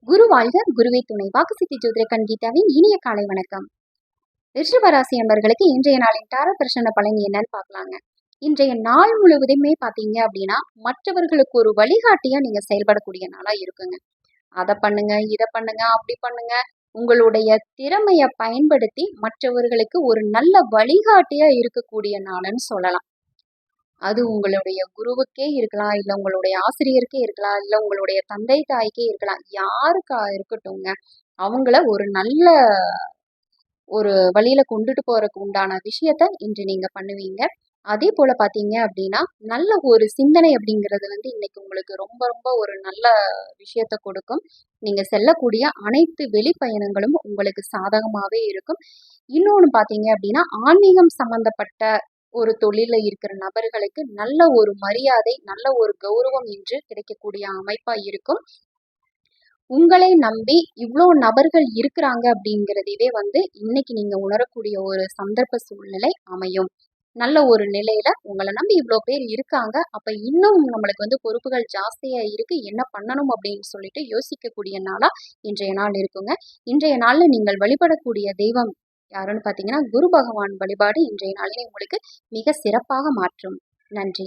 குரு வாழ்க, குருவே துணை. வாக்குசித்தி ஜோதிட கீதாவின் இனிய காலை வணக்கம். ரிஷபராசி என்பர்களுக்கு இன்றைய நாளின் டாரோ பிரசன்ன பலன் என்னன்னு பார்க்கலாங்க. இன்றைய நாள் முழுவதுமே பார்த்தீங்க அப்படின்னா மற்றவர்களுக்கு ஒரு வழிகாட்டியா நீங்க செயல்படக்கூடிய நாளா இருக்குங்க. அதை பண்ணுங்க, இதை பண்ணுங்க, அப்படி பண்ணுங்க. உங்களுடைய திறமையை பயன்படுத்தி மற்றவர்களுக்கு ஒரு நல்ல வழிகாட்டியா இருக்கக்கூடிய நாளுன்னு சொல்லலாம். அது உங்களுடைய குருவுக்கே இருக்கலாம், இல்ல உங்களுடைய ஆசிரியருக்கே இருக்கலாம், இல்ல உங்களுடைய தந்தை தாய்க்கே இருக்கலாம். யாருக்கா இருக்கட்டும்ங்க. அவங்கள ஒரு நல்ல ஒரு வழியில கொண்டுட்டு போறதுக்கு உண்டான விஷயத்த இன்று நீங்க பண்ணுவீங்க. அதே போல பாத்தீங்க அப்படின்னா நல்ல ஒரு சிந்தனை அப்படிங்கிறது இன்னைக்கு உங்களுக்கு ரொம்ப ரொம்ப ஒரு நல்ல விஷயத்த கொடுக்கும். நீங்க செல்லக்கூடிய அனைத்து வெளிப்பயணங்களும் உங்களுக்கு சாதகமாவே இருக்கும். இன்னொன்னு பாத்தீங்க அப்படின்னா ஆன்மீகம் சம்பந்தப்பட்ட ஒரு தொழில இருக்கிற நபர்களுக்கு நல்ல ஒரு மரியாதை, நல்ல ஒரு கௌரவம் இன்று கிடைக்கக்கூடிய அமைப்பா இருக்கும். உங்களை நம்பி இவ்வளோ நபர்கள் இருக்கிறாங்க அப்படிங்கிறதே இன்னைக்கு நீங்க உணரக்கூடிய ஒரு சந்தர்ப்ப சூழ்நிலை அமையும். நல்ல ஒரு நிலையில உங்களை நம்பி இவ்வளோ பேர் இருக்காங்க. அப்ப இன்னும் நம்மளுக்கு பொறுப்புகள் ஜாஸ்தியா இருக்கு. என்ன பண்ணணும் அப்படின்னு சொல்லிட்டு யோசிக்கக்கூடிய நாளா இன்றைய நாள் இருக்குங்க. இன்றைய நாள்ல நீங்கள் வழிபடக்கூடிய தெய்வம் யாருன்னு பார்த்தீங்கன்னா குரு பகவான் வழிபாடு இன்றைய நாளிலே உங்களுக்கு மிக சிறப்பாக மாற்றும். நன்றி.